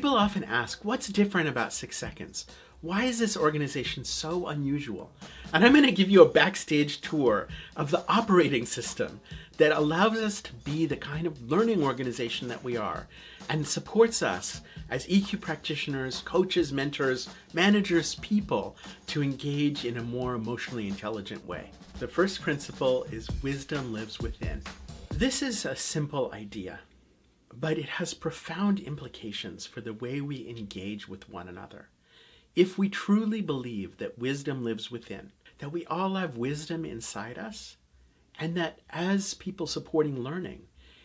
People often ask, what's different about 6 Seconds? Why is this organization so unusual? And I'm going to give you a backstage tour of the operating system that allows us to be the kind of learning organization that we are and supports us as EQ practitioners, coaches, mentors, managers, people to engage in a more emotionally intelligent way. The first principle is wisdom lives within. This is a simple idea, but it has profound implications for the way we engage with one another. If we truly believe that wisdom lives within, that we all have wisdom inside us, and that as people supporting learning,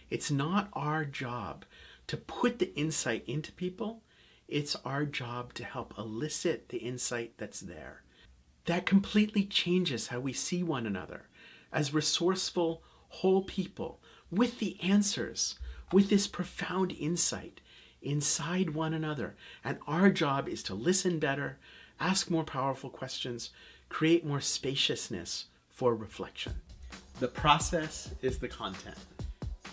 it's not our job to put the insight into people, it's our job to help elicit the insight that's there. That completely changes how we see one another as resourceful, whole people with the answers, with this profound insight inside one another. And our job is to listen better, ask more powerful questions, create more spaciousness for reflection. The process is the content.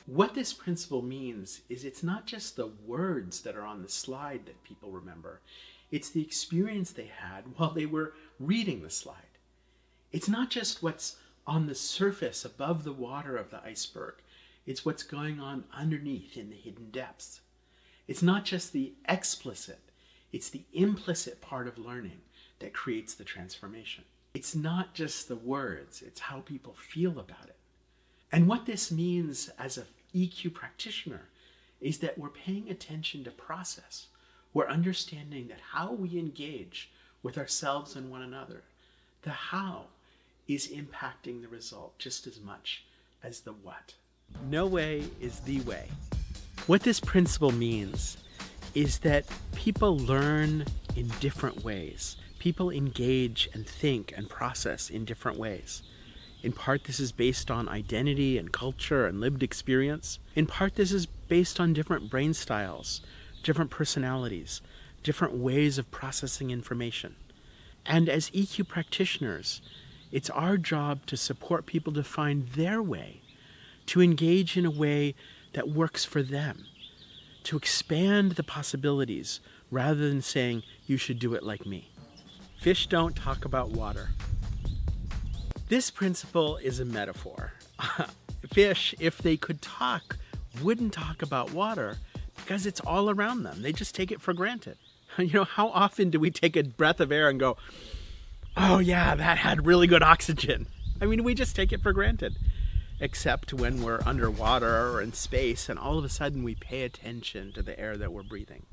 What this principle means is it's not just the words that are on the slide that people remember. It's the experience they had while they were reading the slide. It's not just what's on the surface above the water of the iceberg. It's what's going on underneath in the hidden depths. It's not just the explicit, it's the implicit part of learning that creates the transformation. It's not just the words, it's how people feel about it. And what this means as an EQ practitioner is that we're paying attention to process. We're understanding that how we engage with ourselves and one another, the how is impacting the result just as much as the what. No way is the way. What this principle means is that people learn in different ways. People engage and think and process in different ways. In part, this is based on identity and culture and lived experience. In part, this is based on different brain styles, different personalities, different ways of processing information. And as EQ practitioners, it's our job to support people to find their way, to engage in a way that works for them, to expand the possibilities rather than saying, you should do it like me. Fish don't talk about water. This principle is a metaphor. Fish, if they could talk, wouldn't talk about water because it's all around them. They just take it for granted. You know, how often do we take a breath of air and go, oh yeah, that had really good oxygen? I mean, we just take it for granted. Except when we're underwater or in space and all of a sudden we pay attention to the air that we're breathing.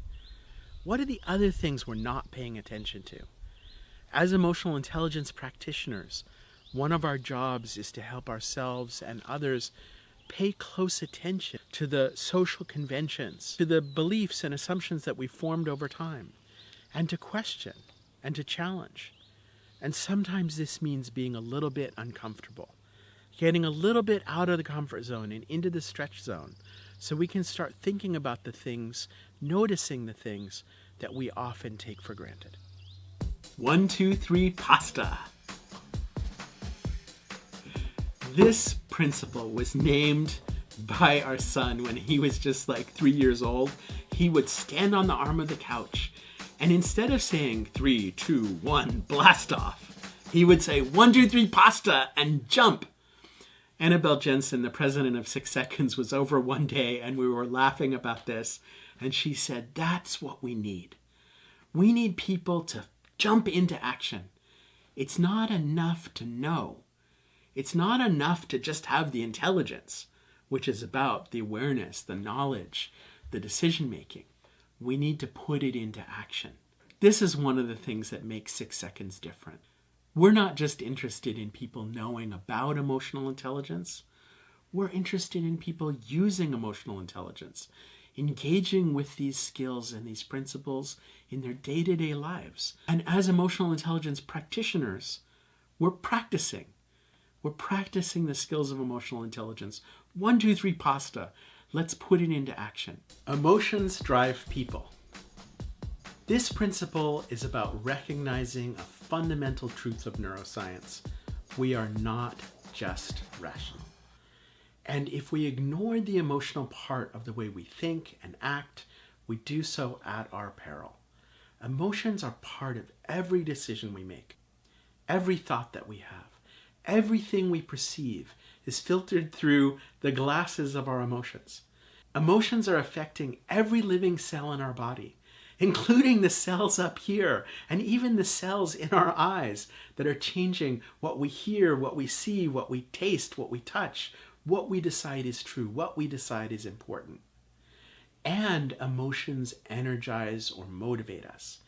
What are the other things we're not paying attention to? As emotional intelligence practitioners, one of our jobs is to help ourselves and others pay close attention to the social conventions, to the beliefs and assumptions that we formed over time, and to question and to challenge. And sometimes this means being a little bit uncomfortable, getting a little bit out of the comfort zone and into the stretch zone so we can start thinking about the things, noticing the things that we often take for granted. 1, 2, 3, pasta. This principle was named by our son when he was just like 3 years old. He would stand on the arm of the couch and instead of saying 3, 2, 1, blast off, he would say 1, 2, 3, pasta and jump. Annabelle Jensen, the president of 6 Seconds, was over one day and we were laughing about this. And she said, that's what we need. We need people to jump into action. It's not enough to know. It's not enough to just have the intelligence, which is about the awareness, the knowledge, the decision-making. We need to put it into action. This is one of the things that makes 6 Seconds different. We're not just interested in people knowing about emotional intelligence. We're interested in people using emotional intelligence, engaging with these skills and these principles in their day-to-day lives. And as emotional intelligence practitioners, we're practicing. We're practicing the skills of emotional intelligence. 1, 2, 3, pasta. Let's put it into action. Emotions drive people. This principle is about recognizing a fundamental truth of neuroscience. We are not just rational. And if we ignore the emotional part of the way we think and act, we do so at our peril. Emotions are part of every decision we make, every thought that we have. Everything we perceive is filtered through the glasses of our emotions. Emotions are affecting every living cell in our body, including the cells up here and even the cells in our eyes that are changing what we hear, what we see, what we taste, what we touch, what we decide is true, what we decide is important. And emotions energize or motivate us.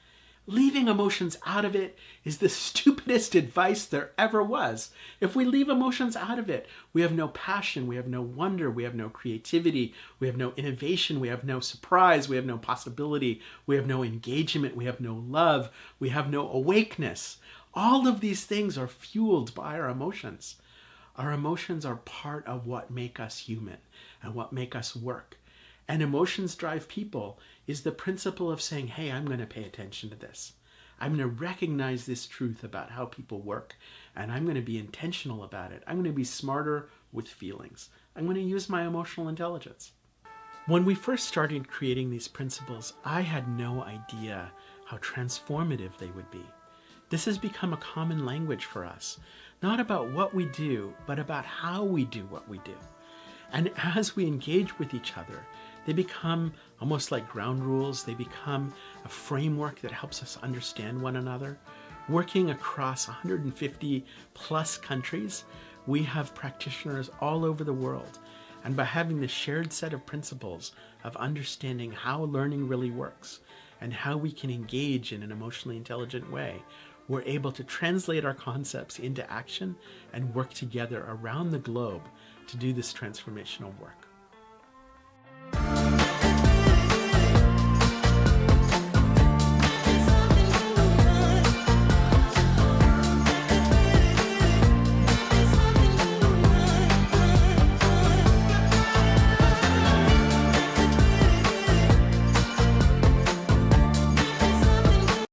Leaving emotions out of it is the stupidest advice there ever was. If we leave emotions out of it, we have no passion, we have no wonder, we have no creativity, we have no innovation, we have no surprise, we have no possibility, we have no engagement, we have no love, we have no awakeness. All of these things are fueled by our emotions. Our emotions are part of what make us human and what make us work. And emotions drive people is the principle of saying, hey, I'm going to pay attention to this. I'm going to recognize this truth about how people work, and I'm going to be intentional about it. I'm going to be smarter with feelings. I'm going to use my emotional intelligence. When we first started creating these principles, I had no idea how transformative they would be. This has become a common language for us, not about what we do, but about how we do what we do. And as we engage with each other, they become almost like ground rules. They become a framework that helps us understand one another. Working across 150 plus countries, we have practitioners all over the world. And by having the shared set of principles of understanding how learning really works and how we can engage in an emotionally intelligent way, we're able to translate our concepts into action and work together around the globe to do this transformational work.